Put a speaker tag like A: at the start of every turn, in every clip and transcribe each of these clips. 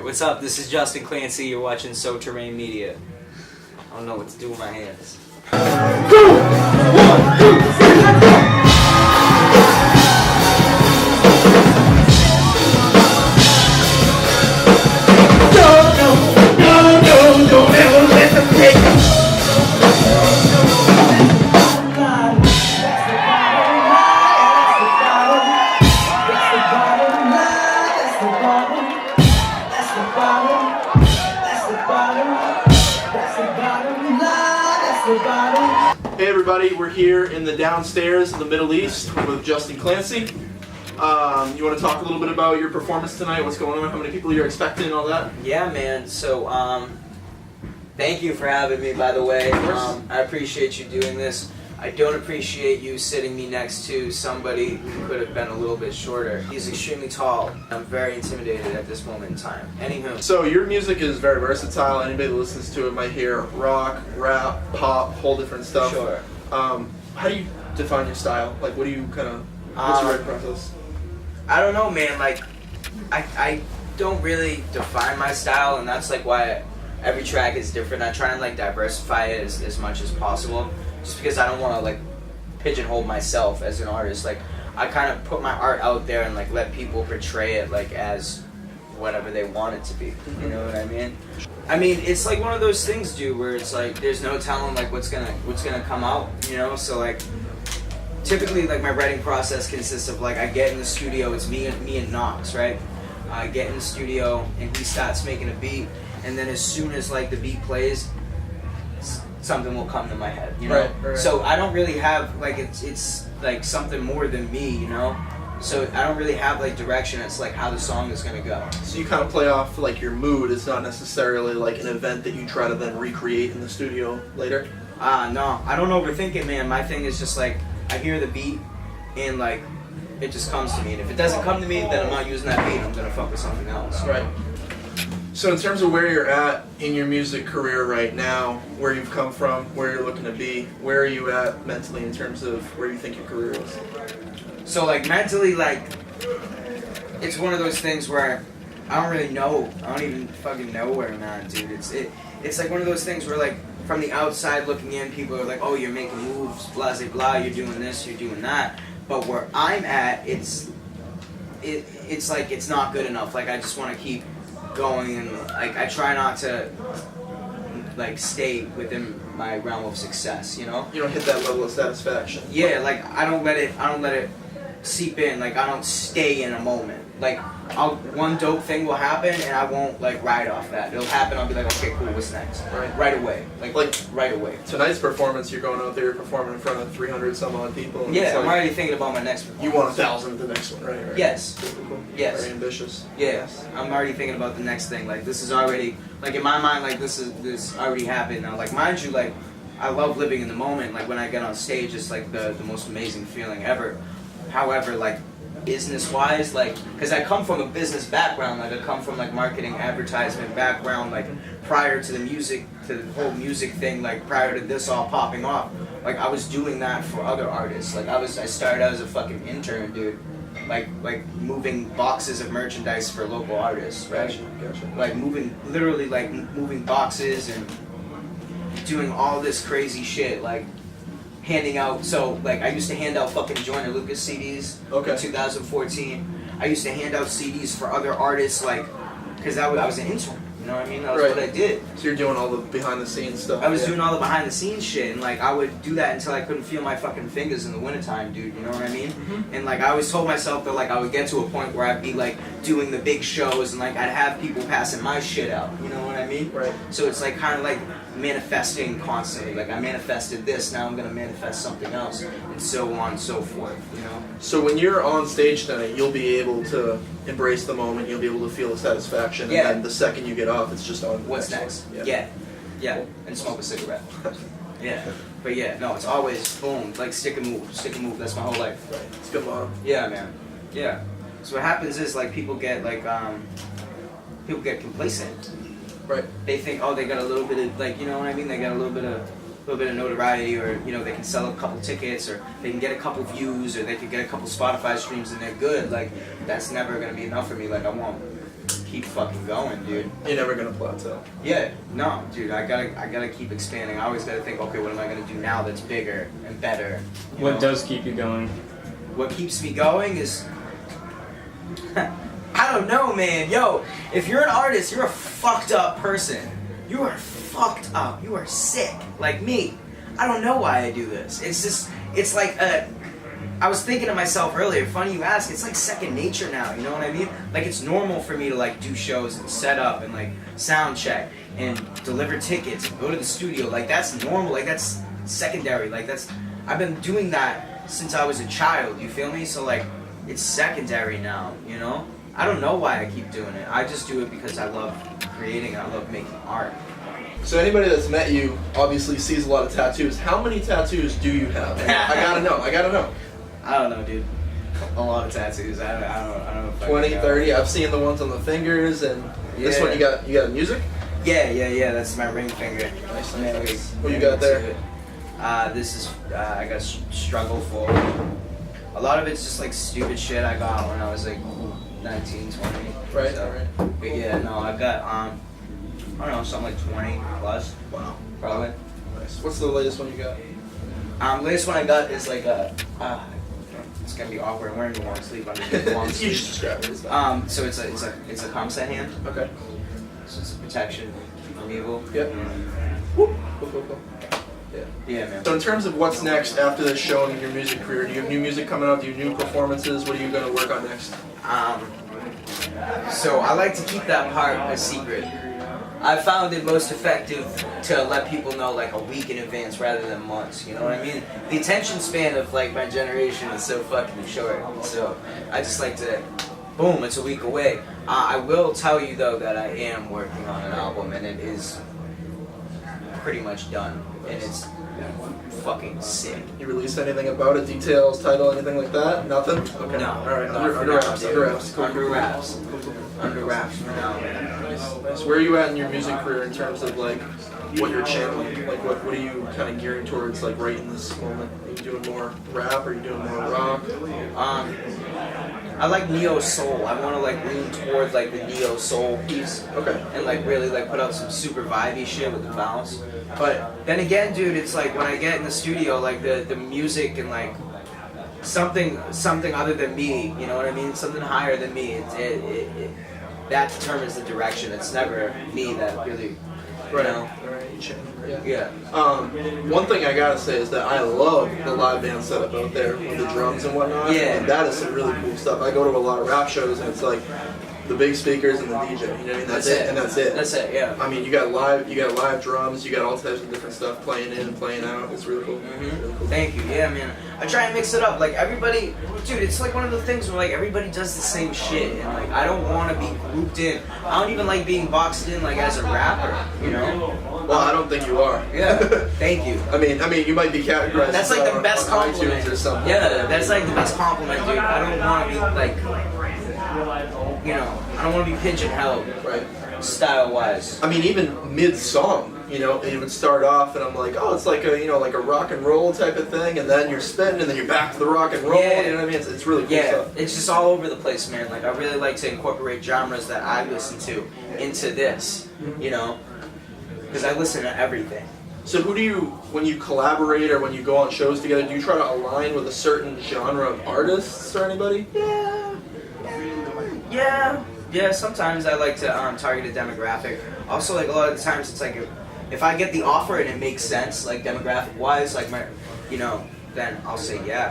A: What's up? This is Justin Clancy. You're watching Souterrain Media. I don't know what to do with my hands.
B: Don't ever let them take it.
C: Hey everybody, we're here in the downstairs in the Middle East with Justin Clancy. You want to talk a little bit about your performance tonight? What's going on? How many people you're expecting and all that?
A: Yeah, man. So, thank you for having me, by the way. I appreciate you doing this. I don't appreciate you sitting me next to somebody who could have been a little bit shorter. He's extremely tall. I'm very intimidated at this moment in time. Anywho.
C: So your music is very versatile. Anybody that listens to it might hear rock, rap, pop, whole different stuff.
A: Sure.
C: How do you define your style? Like, what do you kind of, what's your writing process?
A: I don't know, man. Like, I don't really define my style, and that's like why every track is different. I try and like diversify it as much as possible, just because I don't want to like pigeonhole myself as an artist. Like, I kind of put my art out there and like let people portray it like as whatever they want it to be. You know what I mean? I mean, it's like one of those things, dude, where it's like there's no telling like what's gonna come out. You know, so like. Typically, like, my writing process consists of, like, I get in the studio, it's me and Knox, right? I get in the studio, and he starts making a beat, and then as soon as, like, the beat plays, something will come to my head, you know?
C: Right.
A: So I don't really have, like, it's like, something more than me, you know? So I don't really have, like, direction. It's, like, how the song is gonna go.
C: So you kind of play off, like, your mood. It's not necessarily, like, an event that you try to then recreate in the studio later?
A: No. I don't overthink it, man. My thing is just, like, I hear the beat, and like, it just comes to me. And if it doesn't come to me, then I'm not using that beat. I'm gonna fuck with something else.
C: Right. So in terms of where you're at in your music career right now, where you've come from, where you're looking to be, where are you at mentally in terms of where you think your career is?
A: So like mentally, like, it's one of those things where I don't really know. I don't even fucking know where I'm at, dude. It's like one of those things where like, from the outside looking in, people are like, oh, you're making moves, blah, blah, blah, you're doing this, you're doing that. But where I'm at, it's like, it's not good enough. Like, I just want to keep going, and like, I try not to, like, stay within my realm of success, you know?
C: You don't hit that level of satisfaction.
A: Yeah, like, I don't let it seep in. Like, I don't stay in a moment. Like, one dope thing will happen, and I won't, like, ride off that. It'll happen, I'll be like, okay, cool, what's next? Right away. Like right away.
C: Tonight's performance, you're going out there, you're performing in front of 300 some odd people. And
A: Yeah,
C: it's
A: I'm
C: like,
A: already thinking about my next performance.
C: you want 1,000 at the next one, right?
A: Yes.
C: Cool.
A: Yes.
C: Very ambitious.
A: Yes. I'm already thinking about the next thing. Like, this is already, like, in my mind, like, this already happened now. Like, mind you, like, I love living in the moment. Like, when I get on stage, it's, like, the most amazing feeling ever. However, like, business-wise, like, because I come from a business background, like, I come from, like, marketing, advertisement background, like, prior to the music, to the whole music thing, like, prior to this all popping off, like, I was doing that for other artists. Like, I started out as a fucking intern, dude, like moving boxes of merchandise for local artists, right?
C: Gotcha.
A: Like, literally, like, moving boxes and doing all this crazy shit, like, handing out, so like I used to hand out fucking Joyner Lucas CDs in 2014. I used to hand out CDs for other artists, like, because I was an intern, you know what I mean? That was what I did.
C: So you're doing all the behind the scenes stuff.
A: I was doing all the behind the scenes shit, and like I would do that until I couldn't feel my fucking fingers in the wintertime, dude, you know what I mean? And like I always told myself that like I would get to a point where I'd be like doing the big shows and like I'd have people passing my shit out, you know what I mean?
C: Right.
A: So it's like kind of like manifesting constantly. Like I manifested this, now I'm gonna manifest something else, and so on and so forth, you know?
C: So when you're on stage tonight, you'll be able to embrace the moment, you'll be able to feel the satisfaction,
A: Yeah.
C: and then the second you get off, it's just on
A: What's next? Yeah. And smoke a cigarette. Yeah. But yeah, no, it's always boom, like stick and move, that's my whole life.
C: Right. It's good motto.
A: Yeah, man. Yeah. So what happens is like people get like people get complacent.
C: Right.
A: They think, oh, they got a little bit of, like, you know what I mean? They got a little bit of notoriety, or, you know, they can sell a couple tickets, or they can get a couple views, or they can get a couple Spotify streams, and they're good. Like, that's never going to be enough for me. Like, I want keep fucking going, dude.
C: You're never gonna plateau.
A: Yeah, no, dude, I gotta keep expanding. I always gotta think, okay, what am I gonna do now that's bigger and better?
D: What does keep you going?
A: What keeps me going is, I don't know, man. Yo, if you're an artist, you're a fucked up person. You are fucked up. You are sick, like me. I don't know why I do this. It's just, it's like I was thinking to myself earlier, funny you ask, it's like second nature now, you know what I mean? Like it's normal for me to like do shows and set up and like sound check and deliver tickets and go to the studio. Like that's normal, like that's secondary, like that's, I've been doing that since I was a child, you feel me? So like, it's secondary now, you know? I don't know why I keep doing it. I just do it because I love creating and I love making art.
C: So anybody that's met you obviously sees a lot of tattoos. How many tattoos do you have? I gotta know.
A: I don't know, dude. A lot of tattoos. I don't know if
C: 20,
A: I can
C: 30. I've seen the ones on the fingers, and this one you got music?
A: Yeah. That's my ring finger.
C: Nice.
A: Yeah,
C: What you got there?
A: This is I got struggle for. A lot of it's just like stupid shit I got when I was like 19, 20.
C: Right.
A: So,
C: Right.
A: But yeah, no, I've got I don't know, something like 20 plus.
C: Wow.
A: Probably.
C: Nice. What's the latest one you got?
A: Latest one I got is like a. It's gonna be awkward. I'm wearing a long sleeve underneath the long
C: You
A: sleeve.
C: just describe it. It's fine.
A: So it's a comset hand.
C: Okay.
A: So it's a protection from evil.
C: Yep. Cool. Yeah.
A: Yeah, man.
C: So in terms of what's next after this show and your music career, do you have new music coming out? Do you have new performances? What are you going to work on next?
A: So I like to keep that part a secret. I found it most effective to let people know like a week in advance rather than months, you know what I mean? The attention span of like my generation is so fucking short, so I just like to, boom, it's a week away. I will tell you though that I am working on an album and it is pretty much done, and it's fucking sick.
C: You released anything about it? Details, title, anything like that? Nothing? Okay.
A: No.
C: Alright,
A: Not
C: under
A: for now,
C: wraps,
A: dude.
C: under wraps. Cool.
A: Under wraps. Under wraps for now, man.
C: Nice. Where are you at in your music career in terms of like what you're channeling? Like what are you kind of gearing towards like right in this moment? Are you doing more rap? Are you doing more rock?
A: I like neo soul. I want to like lean toward like the neo soul piece.
C: Okay.
A: And like really like put out some super vibey shit with the bounce. But then again, dude, it's like when I get in the studio, like the music and like something other than me, you know what I mean? Something higher than me. It that determines the direction. It's never me that really, you know? Yeah.
C: One thing I gotta say is that I love the live band setup out there with the drums and whatnot.
A: Yeah.
C: And that is some really cool stuff. I go to a lot of rap shows and it's like the big speakers and the DJ. You know what I mean? That's it. And that's it.
A: That's it. Yeah.
C: I mean, you got live drums. You got all types of different stuff playing in and playing out. It's really cool. Really cool.
A: Thank you. Yeah, man. I try and mix it up. Like everybody, dude, it's like one of the things where like everybody does the same shit, and like I don't want to be grouped in. I don't even like being boxed in like as a rapper, you know?
C: Well, I don't think you are.
A: Yeah. Thank you.
C: I mean, you might be categorized.
A: That's like the best
C: on
A: compliment.
C: iTunes or something.
A: Yeah, that's like the best compliment, dude. I don't want to be like, you know, I don't want to be pigeonholed,
C: Right.
A: style-wise.
C: I mean, even mid-song, you know, it would start off and I'm like, oh, it's like a, you know, like a rock and roll type of thing, and then you're spinning and then you're back to the rock and roll,
A: Yeah.
C: you know what I mean? It's really cool
A: Yeah,
C: stuff.
A: it's just all over the place, man. Like I really like to incorporate genres that I listen to into this, you know, because I listen to everything.
C: So who do you, when you collaborate or when you go on shows together, do you try to align with a certain genre of artists or anybody?
A: Yeah. Sometimes I like to target a demographic. Also, like a lot of the times, it's like if I get the offer and it makes sense, like demographic-wise, like my, you know, then I'll say yeah.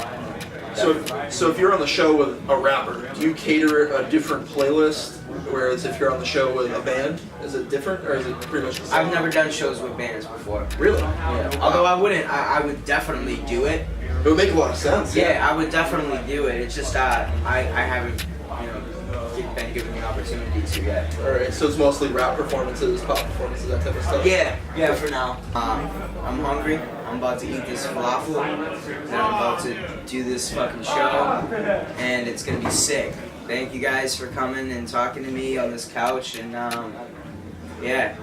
C: So if you're on the show with a rapper, do you cater a different playlist? Whereas if you're on the show with a band, is it different or is it pretty much the same?
A: I've never done shows with bands before.
C: Really?
A: Yeah. Although I wouldn't, I would definitely do it.
C: It would make a lot of sense.
A: Yeah, I would definitely do it. It's just I haven't, you know, been given the opportunity to yet.
C: Alright, so it's mostly rap performances, pop performances, that type of stuff?
A: Yeah, for now. I'm hungry. I'm about to eat this falafel, and I'm about to do this fucking show, and it's gonna be sick. Thank you guys for coming and talking to me on this couch, and yeah,